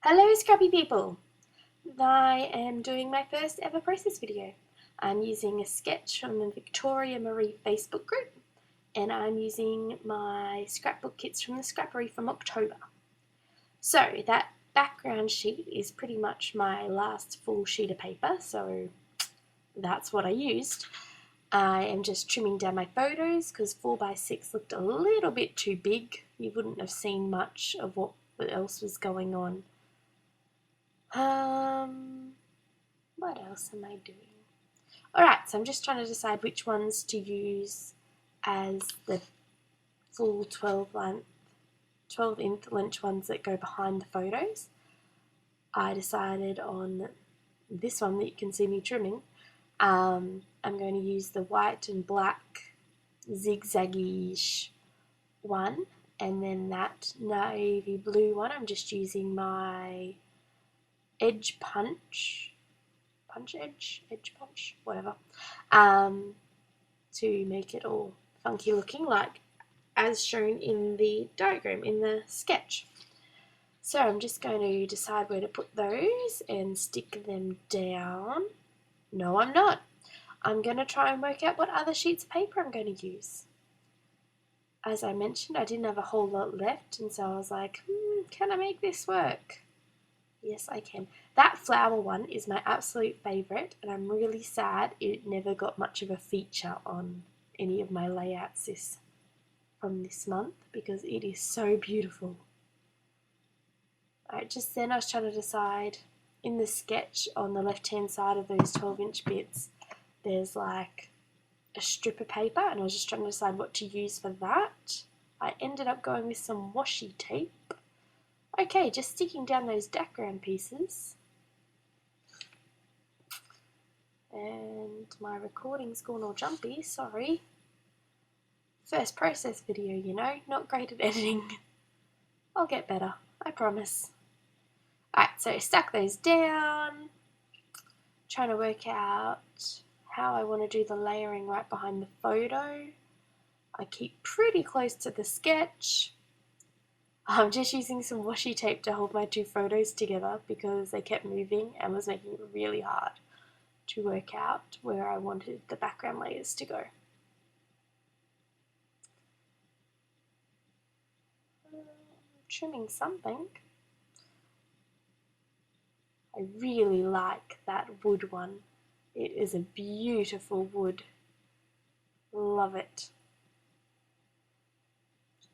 Hello scrappy people! I am doing my first ever process video. I'm using a sketch from the Victoria Marie Facebook group and I'm using my scrapbook kits from the scrappery from October. So that background sheet is pretty much my last full sheet of paper, so that's what I used. I am just trimming down my photos because 4x6 looked a little bit too big. You wouldn't have seen much of what else was going on. What else am I doing? Alright, so I'm just trying to decide which ones to use as the full 12-inch length ones that go behind the photos. I decided on this one that you can see me trimming. I'm going to use the white and black zigzaggy-ish one, and then that navy blue one I'm just using my edge punch, whatever, to make it all funky looking, like as shown in the diagram, in the sketch. So I'm just going to decide where to put those and stick them down. No, I'm not. I'm going to try and work out what other sheets of paper I'm going to use. As I mentioned, I didn't have a whole lot left, and so I was like, can I make this work? Yes, I can. That flower one is my absolute favourite, and I'm really sad it never got much of a feature on any of my layouts from this month because it is so beautiful. Alright, just then I was trying to decide, in the sketch on the left hand side of those 12-inch bits, there's like a strip of paper, and I was just trying to decide what to use for that. I ended up going with some washi tape. Okay, just sticking down those background pieces. And my recording's gone all jumpy, sorry. First process video, you know, not great at editing. I'll get better, I promise. Alright, so stuck those down. Trying to work out how I want to do the layering right behind the photo. I keep pretty close to the sketch. I'm just using some washi tape to hold my two photos together because they kept moving and was making it really hard to work out where I wanted the background layers to go. Trimming something. I really like that wood one. It is a beautiful wood. Love it.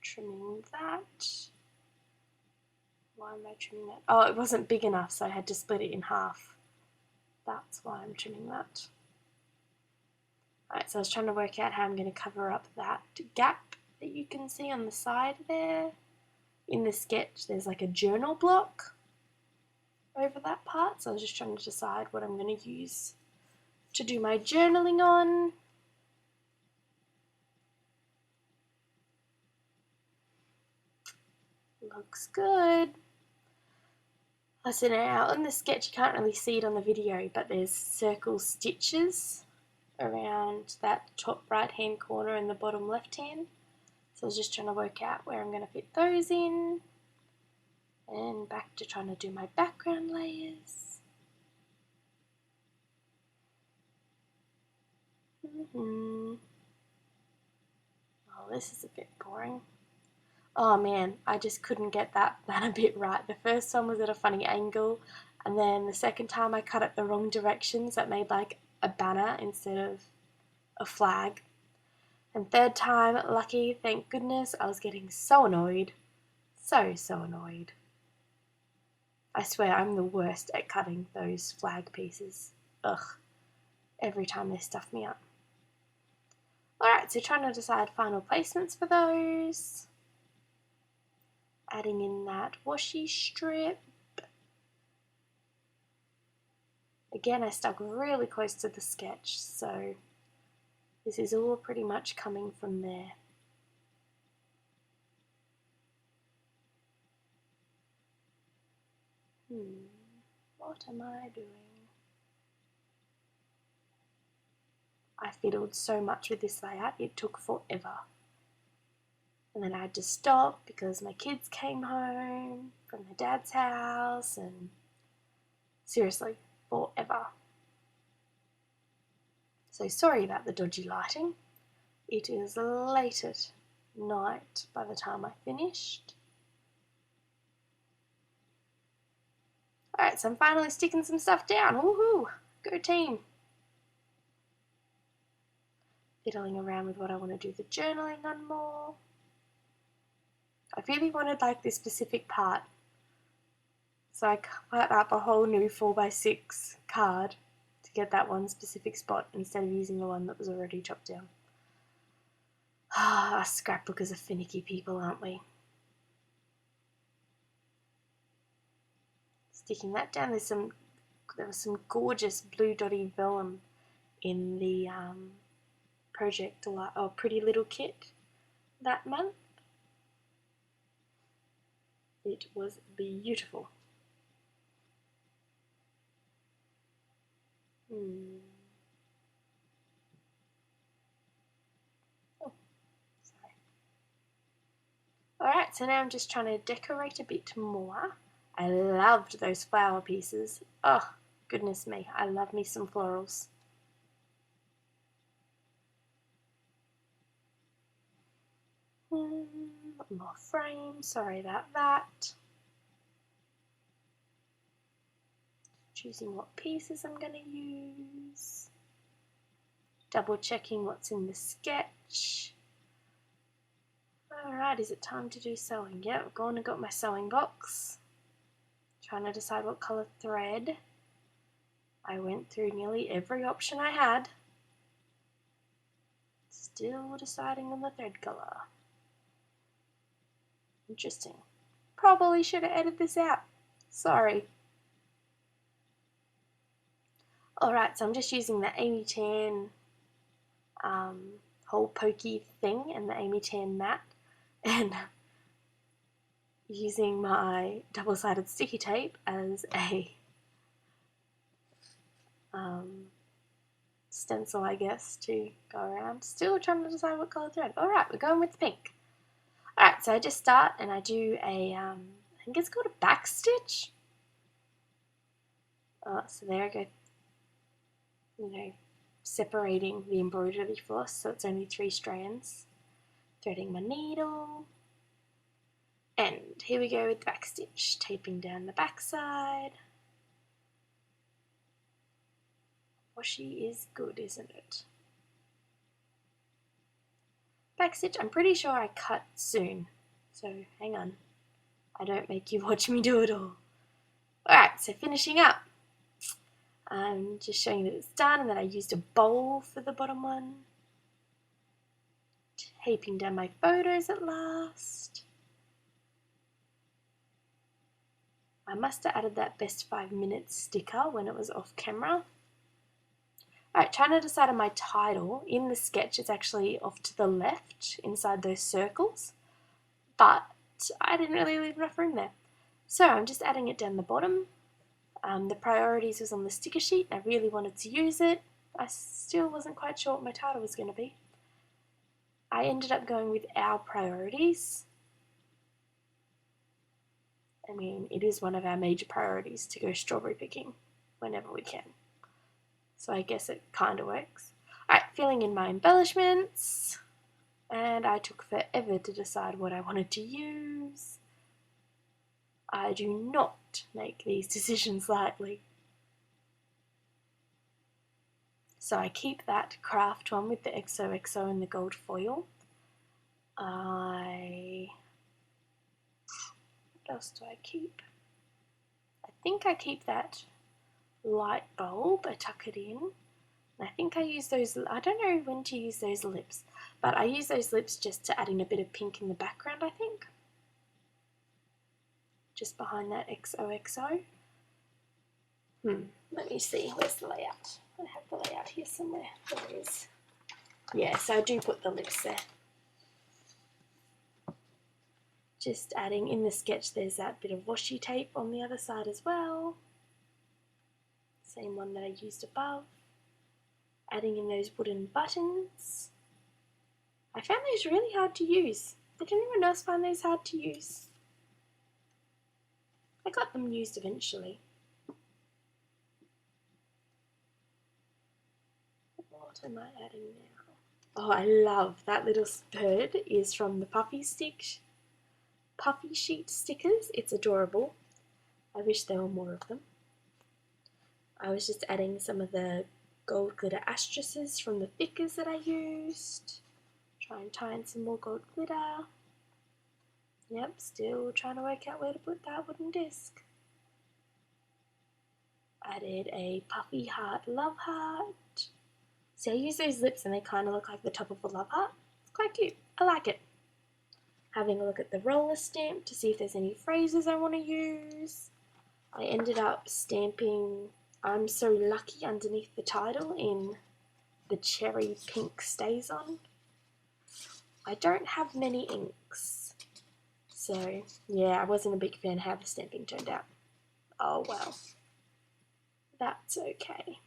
Trimming that. Why am I trimming that? Oh, it wasn't big enough, so I had to split it in half. That's why I'm trimming that. Alright, so I was trying to work out how I'm going to cover up that gap that you can see on the side there. In the sketch, there's like a journal block over that part, so I was just trying to decide what I'm going to use to do my journaling on. Looks good. So now on the sketch you can't really see it on the video, but there's circle stitches around that top right hand corner and the bottom left hand. So I was just trying to work out where I'm going to fit those in. And back to trying to do my background layers. Oh, this is a bit boring. Oh man, I just couldn't get that a bit right. The first one was at a funny angle, and then the second time I cut it the wrong directions. That made like a banner instead of a flag. And third time, lucky, thank goodness, I was getting so annoyed. So annoyed. I swear I'm the worst at cutting those flag pieces. Ugh. Every time they stuff me up. Alright, so trying to decide final placements for those. Adding in that washi strip. Again, I stuck really close to the sketch, so this is all pretty much coming from there. What am I doing? I fiddled so much with this layout, it took forever. And then I had to stop because my kids came home from their dad's house, and seriously, forever. So sorry about the dodgy lighting. It is late at night by the time I finished. Alright, so I'm finally sticking some stuff down. Woohoo! Go team! Fiddling around with what I want to do the journaling on more. I really wanted like this specific part, so I cut up a whole new 4x6 card to get that one specific spot instead of using the one that was already chopped down. Ah, us scrapbookers are finicky people, aren't we? Sticking that down. There was some gorgeous blue dotty vellum in the project or Pretty Little kit that month. It was beautiful. Oh, sorry. Alright, so now I'm just trying to decorate a bit more. I loved those flower pieces. Oh, goodness me, I love me some florals. More frames, sorry about that. Choosing what pieces I'm going to use. Double checking what's in the sketch. Alright, is it time to do sewing? Yeah, I've gone and got my sewing box. Trying to decide what colour thread. I went through nearly every option I had. Still deciding on the thread colour. Interesting. Probably should have edited this out. Sorry. Alright, so I'm just using the Amy Tan whole pokey thing and the Amy Tan mat, and using my double-sided sticky tape as a stencil, I guess, to go around. Still trying to decide what colour thread. Alright, we're going with the pink. Alright, so I just start and I do a, I think it's called a back stitch. So there I go, separating the embroidery floss so it's only 3 strands. Threading my needle. And here we go with the back stitch, taping down the back side. Washi is good, isn't it? Back stitch, I'm pretty sure I cut soon, so hang on. I don't make you watch me do it all. Alright, so finishing up. I'm just showing that it's done and that I used a bowl for the bottom one. Taping down my photos at last. I must have added that best 5 minutes sticker when it was off camera. Alright, trying to decide on my title. In the sketch it's actually off to the left inside those circles, but I didn't really leave enough room there. So I'm just adding it down the bottom. The Priorities was on the sticker sheet. I really wanted to use it. I still wasn't quite sure what my title was going to be. I ended up going with Our Priorities. I mean, it is one of our major priorities to go strawberry picking whenever we can. So I guess it kind of works. Alright, filling in my embellishments. And I took forever to decide what I wanted to use. I do not make these decisions lightly. So I keep that craft one with the XOXO and the gold foil. What else do I keep? I think I keep that light bulb. I tuck it in. And I think I use those, I don't know when to use those lips, but I use those lips just to add in a bit of pink in the background, I think. Just behind that XOXO. Let me see, where's the layout? I have the layout here somewhere. There it is. Yeah, so I do put the lips there. Just adding in the sketch, there's that bit of washi tape on the other side as well. Same one that I used above. Adding in those wooden buttons. I found those really hard to use. Did anyone else find those hard to use? I got them used eventually. What am I adding now? Oh, I love that little bird is from the Puffy Sheet stickers. It's adorable. I wish there were more of them. I was just adding some of the gold glitter asterisks from the thickers that I used. Try and tie in some more gold glitter. Yep, still trying to work out where to put that wooden disc. Added a puffy heart love heart. See, I use those lips and they kind of look like the top of a love heart. It's quite cute. I like it. Having a look at the roller stamp to see if there's any phrases I want to use. I ended up stamping "I'm so lucky" underneath the title in the cherry pink stays on. I don't have many inks, so yeah, I wasn't a big fan of how the stamping turned out. Oh well, that's okay.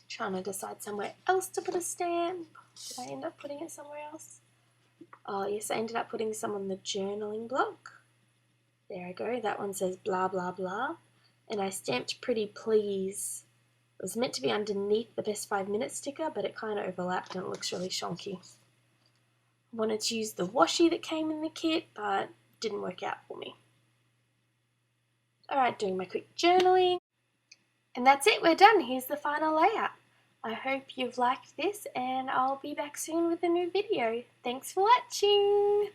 Trying to decide somewhere else to put a stamp. Did I end up putting it somewhere else? Oh yes, I ended up putting some on the journaling block. There I go, that one says blah blah blah. And I stamped "pretty please." It was meant to be underneath the best 5 minute sticker, but it kind of overlapped and it looks really shonky. I wanted to use the washi that came in the kit, but didn't work out for me. Alright, doing my quick journaling. And that's it, we're done. Here's the final layout. I hope you've liked this and I'll be back soon with a new video. Thanks for watching!